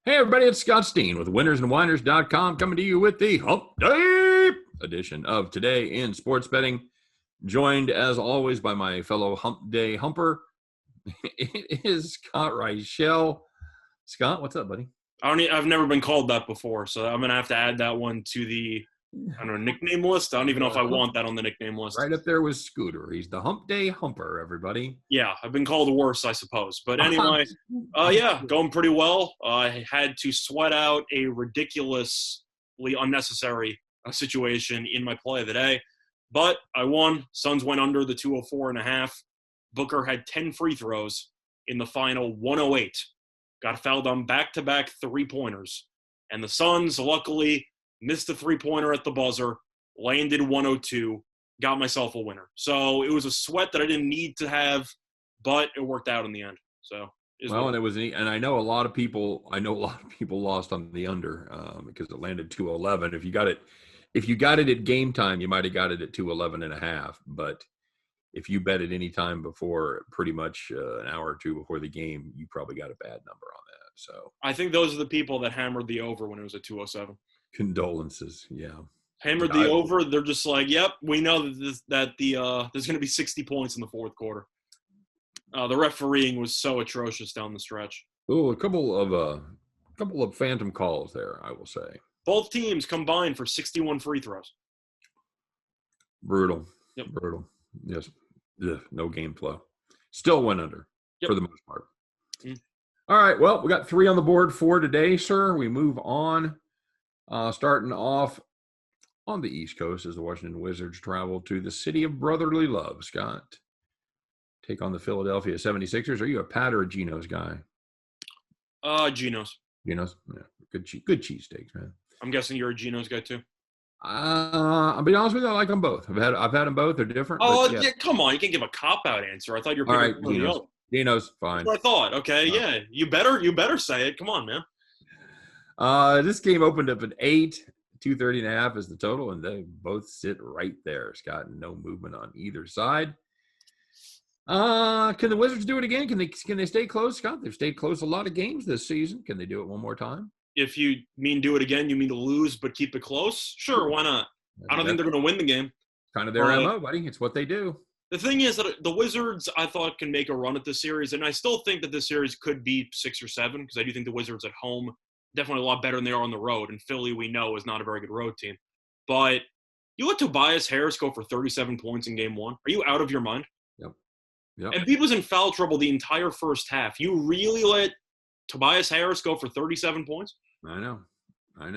Hey, everybody, it's Scott Steen with winnersandwhiners.com coming to you with the Hump Day edition of Today in Sports Betting. Joined, as always, by my fellow Hump Day humper. It is Scott Reichel. Scott, what's up, buddy? I've never been called that before, so I'm going to have to add that one to the nickname list. I don't even know if I want that on the nickname list. Right up there with Scooter. He's the Hump Day humper, everybody. Yeah, I've been called worse, I suppose. But anyway, yeah, going pretty well. I had to sweat out a ridiculously unnecessary situation in my play of the day. But I won. Suns went under the 204.5. Booker had 10 free throws in the final 108. Got fouled on back-to-back three-pointers. And the Suns, luckily, missed a three-pointer at the buzzer, landed 102, got myself a winner. So it was a sweat that I didn't need to have, but it worked out in the end. So and I know a lot of people lost on the under because it landed 211. If you got it at game time, you might have got it at 211.5, but if you bet at any time before pretty much an hour or two before the game, you probably got a bad number on that. So I think those are the people that hammered the over when it was at 207. Condolences. Yeah. Hammered the over. They're just like, yep, we know that there's going to be 60 points in the fourth quarter. The refereeing was so atrocious down the stretch. Oh, a couple of phantom calls there, I will say. Both teams combined for 61 free throws. Brutal. Yep. Brutal. Yes. Ugh, no game flow. Still went under for the most part. Mm. All right. Well, we got 3 on the board for today, sir. We move on. Starting off on the East Coast as the Washington Wizards travel to the city of brotherly love. Scott, take on the Philadelphia 76ers. Are you a Pat or a Geno's guy? Geno's. Geno's? Yeah. Good cheesesteaks, man. I'm guessing you're a Geno's guy too. I'll be honest with you, I like them both. I've had them both. They're different. Oh, yeah, come on. You can give a cop-out answer. I thought you were picking all right, Geno's, fine. That's what I thought. Okay, yeah. You better say it. Come on, man. This game opened up at 8. 230.5 is the total, and they both sit right there. Scott, no movement on either side. Can the Wizards do it again? Can they stay close, Scott? They've stayed close a lot of games this season. Can they do it one more time? If you mean do it again, you mean to lose but keep it close? Sure, why not? I don't think they're going to win the game. Kind of their MO, buddy. It's what they do. The thing is that the Wizards, I thought, can make a run at this series, and I still think that this series could be 6 or 7 because I do think the Wizards at home definitely a lot better than they are on the road, and Philly, we know, is not a very good road team. But you let Tobias Harris go for 37 points in game 1. Are you out of your mind? Yep. Embiid was in foul trouble the entire first half. You really let Tobias Harris go for 37 points? I know. I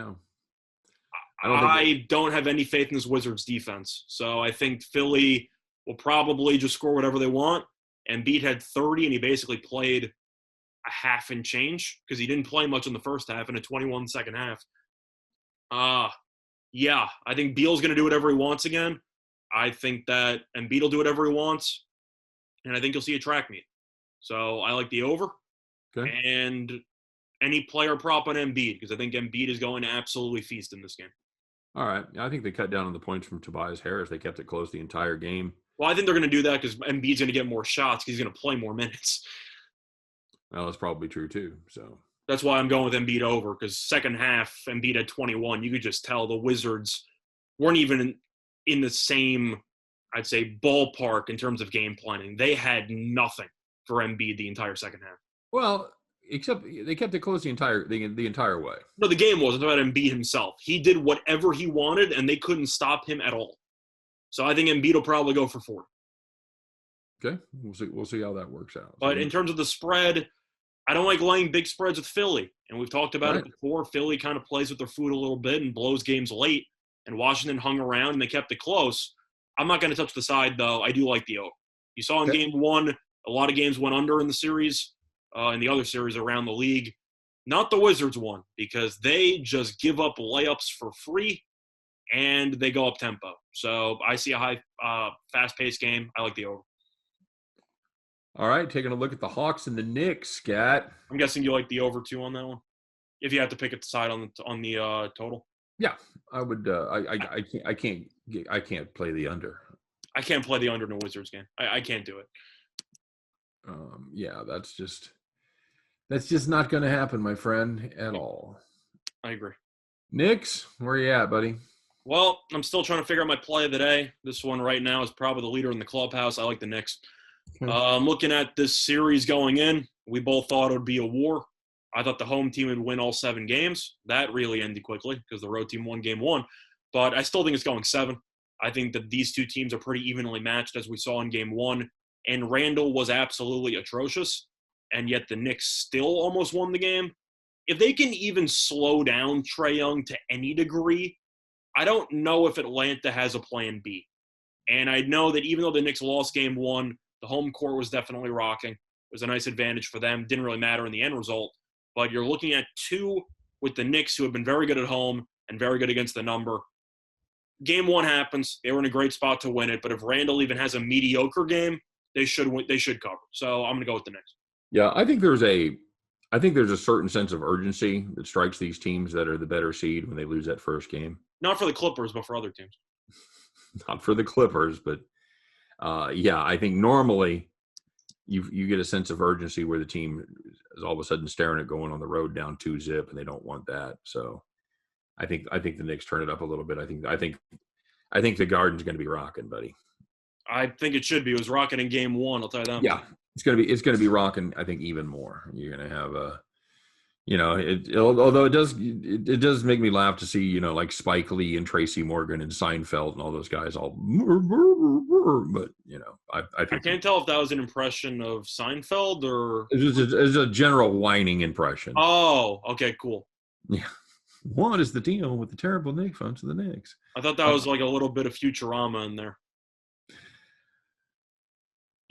don't have any faith in this Wizards defense. So I think Philly will probably just score whatever they want. Embiid had 30, and he basically played a half and change because he didn't play much in the first half and a 21 second half. Yeah, I think Beal's going to do whatever he wants again. I think that Embiid will do whatever he wants, and I think you'll see a track meet. So I like the over. Okay. And any player prop on Embiid because I think Embiid is going to absolutely feast in this game. All right. I think they cut down on the points from Tobias Harris. They kept it close the entire game. Well, I think they're going to do that because Embiid's going to get more shots because he's going to play more minutes. Well, that's probably true too. So that's why I'm going with Embiid over because second half, Embiid had 21. You could just tell the Wizards weren't even in the same, I'd say, ballpark in terms of game planning. They had nothing for Embiid the entire second half. Well, except they kept it close the entire way. No, the game wasn't about Embiid himself. He did whatever he wanted, and they couldn't stop him at all. So I think Embiid will probably go for 40. Okay, we'll see how that works out. But in terms of the spread, I don't like laying big spreads with Philly. And we've talked about it before. Philly kind of plays with their food a little bit and blows games late. And Washington hung around, and they kept it close. I'm not going to touch the side, though. I do like the over. You saw in game 1, a lot of games went under in the series. In the other series around the league. Not the Wizards one because they just give up layups for free and they go up tempo. So I see a high, fast-paced game. I like the over. All right, taking a look at the Hawks and the Knicks, Scott. I'm guessing you like the over too on that one. If you have to pick a side on the total. Yeah, I would. I can't play the under. I can't play the under in a Wizards game. I can't do it. Yeah, that's just. That's just not going to happen, my friend, at all. I agree. Knicks, where you at, buddy? Well, I'm still trying to figure out my play of the day. This one right now is probably the leader in the clubhouse. I like the Knicks. I'm looking at this series going in. We both thought it would be a war. I thought the home team would win all 7 games. That really ended quickly because the road team won game 1. But I still think it's going 7. I think that these two teams are pretty evenly matched, as we saw in game 1. And Randall was absolutely atrocious, and yet the Knicks still almost won the game. If they can even slow down Trae Young to any degree, I don't know if Atlanta has a plan B. And I know that even though the Knicks lost game 1, the home court was definitely rocking. It was a nice advantage for them. Didn't really matter in the end result. But you're looking at 2 with the Knicks, who have been very good at home and very good against the number. Game 1 happens. They were in a great spot to win it. But if Randall even has a mediocre game, they should win. They should cover. So I'm going to go with the Knicks. Yeah, I think there's a certain sense of urgency that strikes these teams that are the better seed when they lose that first game. Not for the Clippers, but for other teams. Not for the Clippers, but yeah, I think normally you get a sense of urgency where the team is all of a sudden staring at going on the road down 2-0, and they don't want that. So I think the Knicks turn it up a little bit. I think the Garden's going to be rocking, buddy. I think it should be. It was rocking in game 1. I'll tell you that. Yeah, it's going to be rocking. I think even more. You're going to have a. Although it does make me laugh to see, like Spike Lee and Tracy Morgan and Seinfeld and all those guys all, but I think I can't tell if that was an impression of Seinfeld or it's a general whining impression. Oh, okay, cool. Yeah, what is the deal with the terrible Knicks fans of the Knicks? I thought that was like a little bit of Futurama in there.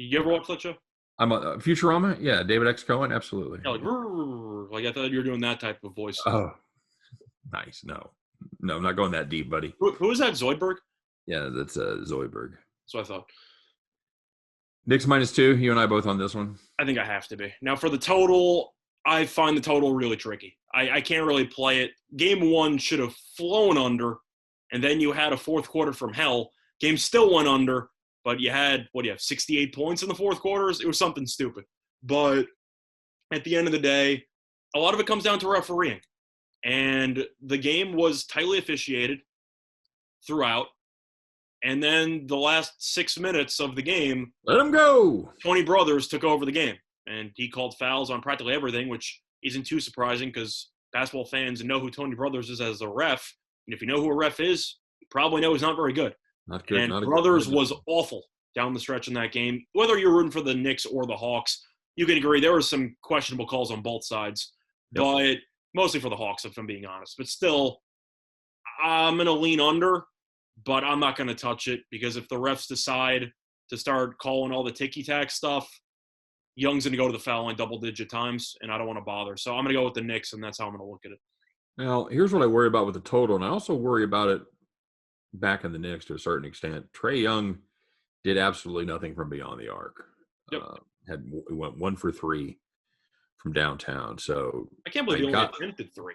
You ever watch that show? I'm a Futurama, yeah. David X. Cohen, absolutely. Yeah, like I thought you were doing that type of voice. Oh, nice. No, I'm not going that deep, buddy. Who is that? Zoidberg? Yeah, that's Zoidberg. That's what I thought. Knicks -2. You and I both on this one. I think I have to be. Now for the total, I find the total really tricky. I can't really play it. Game 1 should have flown under, and then you had a fourth quarter from hell. Game still went under. But you had, 68 points in the fourth quarters? It was something stupid. But at the end of the day, a lot of it comes down to refereeing. And the game was tightly officiated throughout. And then the last 6 minutes of the game, let him go. Tony Brothers took over the game. And he called fouls on practically everything, which isn't too surprising because basketball fans know who Tony Brothers is as a ref. And if you know who a ref is, you probably know he's not very good. Not good. And Brothers was awful down the stretch in that game. Whether you're rooting for the Knicks or the Hawks, you can agree there were some questionable calls on both sides. Yep. But mostly for the Hawks, if I'm being honest. But still, I'm going to lean under, but I'm not going to touch it because if the refs decide to start calling all the ticky-tack stuff, Young's going to go to the foul line double-digit times, and I don't want to bother. So I'm going to go with the Knicks, and that's how I'm going to look at it. Now, here's what I worry about with the total, and I also worry about it back in the Knicks to a certain extent. Trae Young did absolutely nothing from beyond the arc. Yep. Went 1 for 3 from downtown. So I can't believe he only attempted 3.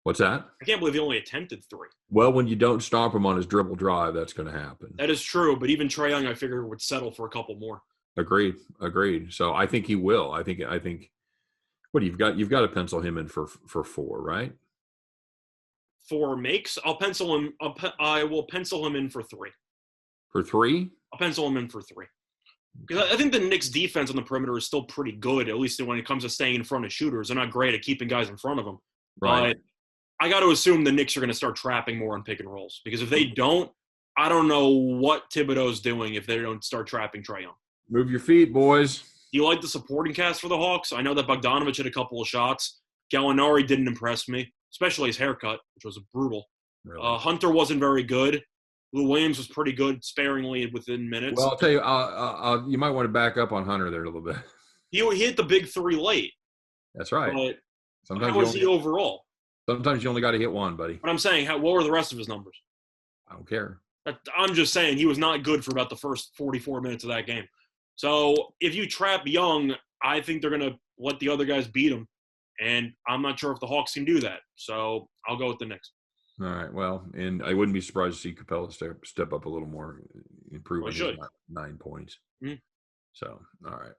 What's that? I can't believe he only attempted 3. Well, when you don't stop him on his dribble drive, that's going to happen. That is true, but even Trae Young, I figure, would settle for a couple more. Agreed. So I think he will. I think. What you've got to pencil him in for 4, right? 4 makes. I'll pencil him. I will pencil him in for 3. For 3? I'll pencil him in for 3. Because I think the Knicks' defense on the perimeter is still pretty good, at least when it comes to staying in front of shooters. They're not great at keeping guys in front of them. Right. But I got to assume the Knicks are going to start trapping more on pick and rolls. Because if they don't, I don't know what Thibodeau's doing if they don't start trapping Trae Young. Move your feet, boys. Do you like the supporting cast for the Hawks? I know that Bogdanovich hit a couple of shots. Gallinari didn't impress me, especially his haircut, which was brutal. Really? Hunter wasn't very good. Lou Williams was pretty good, sparingly within minutes. Well, I'll tell you, you might want to back up on Hunter there a little bit. He hit the big 3 late. That's right. But sometimes how was he overall? Sometimes you only got to hit one, buddy. But I'm saying, what were the rest of his numbers? I don't care. I'm just saying he was not good for about the first 44 minutes of that game. So if you trap Young, I think they're going to let the other guys beat him. And I'm not sure if the Hawks can do that. So I'll go with the Knicks. All right. Well, and I wouldn't be surprised to see Capella step up a little more, improve on his 9 points. Mm-hmm. So, all right.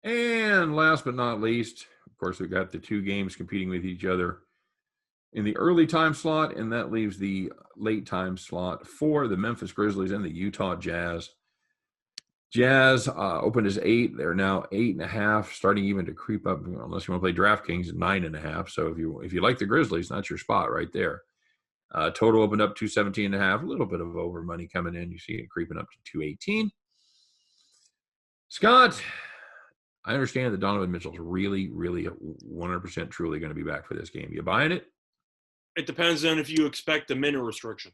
And last but not least, of course, we've got the two games competing with each other in the early time slot, and that leaves the late time slot for the Memphis Grizzlies and the Utah Jazz. Jazz opened as 8. They're now 8.5, starting even to creep up. Unless you want to play DraftKings, 9.5. So if you like the Grizzlies, that's your spot right there. Total opened up 217.5. A little bit of over money coming in. You see it creeping up to 218. Scott, I understand that Donovan Mitchell's really, really 100% truly going to be back for this game. You buying it? It depends on if you expect a minute restriction.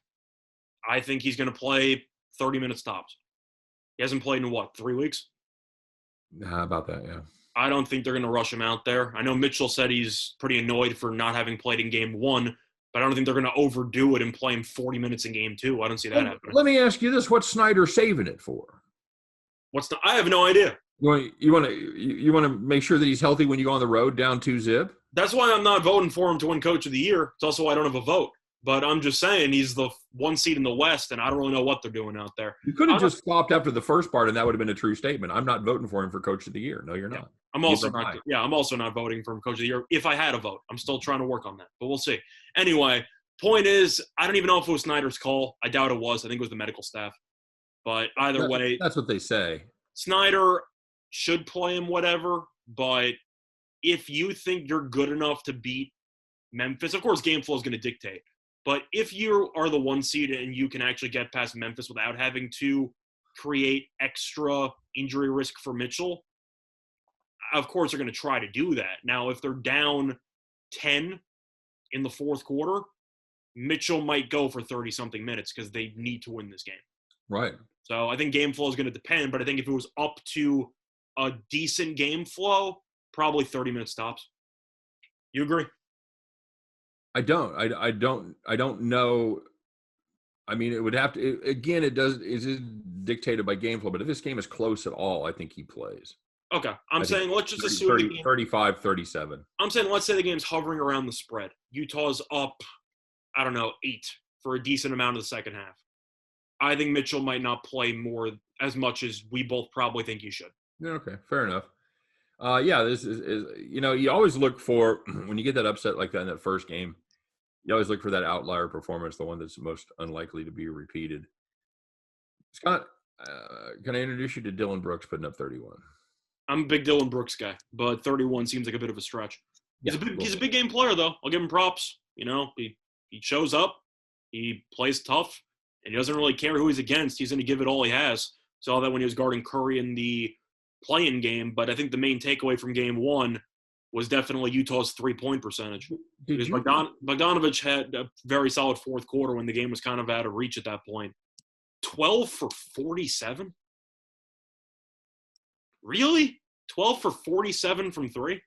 I think he's going to play 30 minutes tops. He hasn't played in, 3 weeks? How about that, yeah. I don't think they're going to rush him out there. I know Mitchell said he's pretty annoyed for not having played in game 1, but I don't think they're going to overdo it and play him 40 minutes in game 2. I don't see that happening. Let me ask you this. What's Snyder saving it for? I have no idea. You want to make sure that he's healthy when you go on the road down 2-0? That's why I'm not voting for him to win Coach of the Year. It's also why I don't have a vote. But I'm just saying he's the 1 seed in the West, and I don't really know what they're doing out there. You could have just stopped after the first part, and that would have been a true statement. I'm not voting for him for Coach of the Year. No, you're not. I'm also not voting for him Coach of the Year if I had a vote. I'm still trying to work on that, but we'll see. Anyway, point is, I don't even know if it was Snyder's call. I doubt it was. I think it was the medical staff. But either way. That's what they say. Snyder should play him whatever, but if you think you're good enough to beat Memphis, of course game flow is going to dictate. But if you are the 1 seed and you can actually get past Memphis without having to create extra injury risk for Mitchell, of course they're going to try to do that. Now, if they're down 10 in the fourth quarter, Mitchell might go for 30-something minutes because they need to win this game. Right. So I think game flow is going to depend, but I think if it was up to a decent game flow, probably 30 minutes tops. You agree? I don't know. I mean, it would have to. It is dictated by game flow. But if this game is close at all, I think he plays. Okay, I'm saying let's just assume 35-37. I'm saying let's say the game's hovering around the spread. Utah's up, 8 for a decent amount of the second half. I think Mitchell might not play as much as we both probably think he should. Yeah, okay, fair enough. This is you always look for when you get that upset like that in that first game, you always look for that outlier performance, the one that's most unlikely to be repeated. Scott, can I introduce you to Dylan Brooks putting up 31? I'm a big Dylan Brooks guy, but 31 seems like a bit of a stretch. He's a big game player though. I'll give him props. He shows up, he plays tough, and he doesn't really care who he's against. He's going to give it all he has. Saw that when he was guarding Curry in the play-in game, but I think the main takeaway from game 1 was definitely Utah's 3-point percentage. Because Bogdanovich had a very solid fourth quarter when the game was kind of out of reach at that point. 12 for 47? Really? 12 for 47 from 3?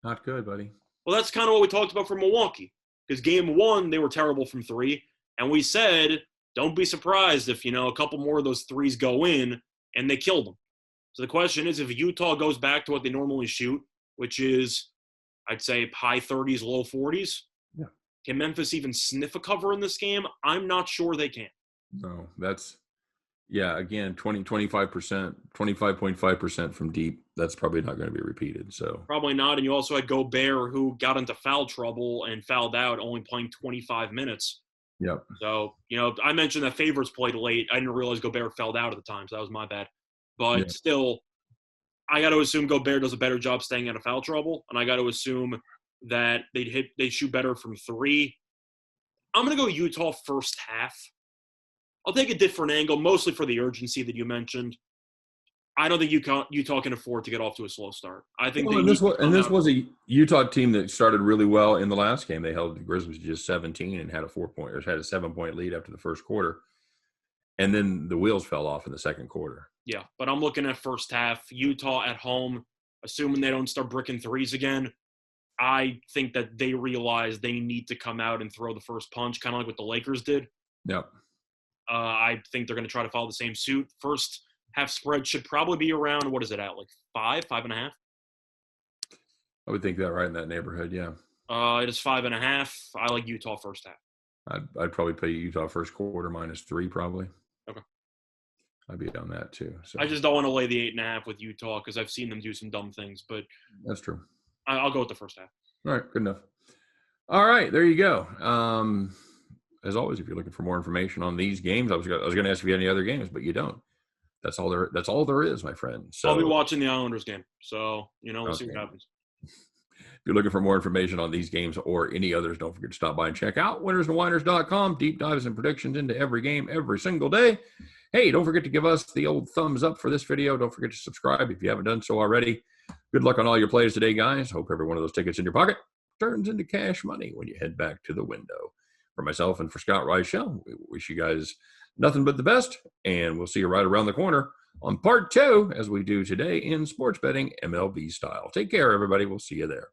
Not good, buddy. Well, that's kind of what we talked about for Milwaukee. Because game 1, they were terrible from 3, and we said, don't be surprised if, a couple more of those threes go in, and they killed them. So the question is, if Utah goes back to what they normally shoot, which is, I'd say, high 30s, low 40s, can Memphis even sniff a cover in this game? I'm not sure they can. No, again, 25%, 25.5% from deep. That's probably not going to be repeated. So probably not. And you also had Gobert, who got into foul trouble and fouled out, only playing 25 minutes. Yep. So, I mentioned that Favors played late. I didn't realize Gobert fouled out at the time, so that was my bad. But still, I got to assume Gobert does a better job staying out of foul trouble, and I got to assume that they'd shoot better from 3. I'm going to go Utah first half. I'll take a different angle, mostly for the urgency that you mentioned. I don't think Utah can afford to get off to a slow start. I think this was a Utah team that started really well in the last game. They held the Grizzlies to just 17 and had a 7-point lead after the first quarter. And then the wheels fell off in the second quarter. Yeah, but I'm looking at first half. Utah at home, assuming they don't start bricking threes again, I think that they realize they need to come out and throw the first punch, kind of like what the Lakers did. Yep. I think they're going to try to follow the same suit. First half spread should probably be around, what is it at, like 5.5? I would think that right in that neighborhood, yeah. It is 5.5. I like Utah first half. I'd probably pay Utah first quarter -3 probably. Okay. I'd be on that too. So I just don't want to lay the 8.5 with Utah because I've seen them do some dumb things. But that's true. I'll go with the first half. All right, good enough. All right, there you go. As always, if you're looking for more information on these games, I was going to ask if you had any other games, but you don't. That's all there is, my friend. So I'll be watching the Islanders game. So, we'll see what happens. If you're looking for more information on these games or any others, don't forget to stop by and check out winnersandwhiners.com. Deep dives and predictions into every game every single day. Hey, don't forget to give us the old thumbs up for this video. Don't forget to subscribe if you haven't done so already. Good luck on all your plays today, guys. Hope every one of those tickets in your pocket turns into cash money when you head back to the window. For myself and for Scott Reichel, we wish you guys nothing but the best, and we'll see you right around the corner on part 2, as we do today in sports betting MLB style. Take care, everybody. We'll see you there.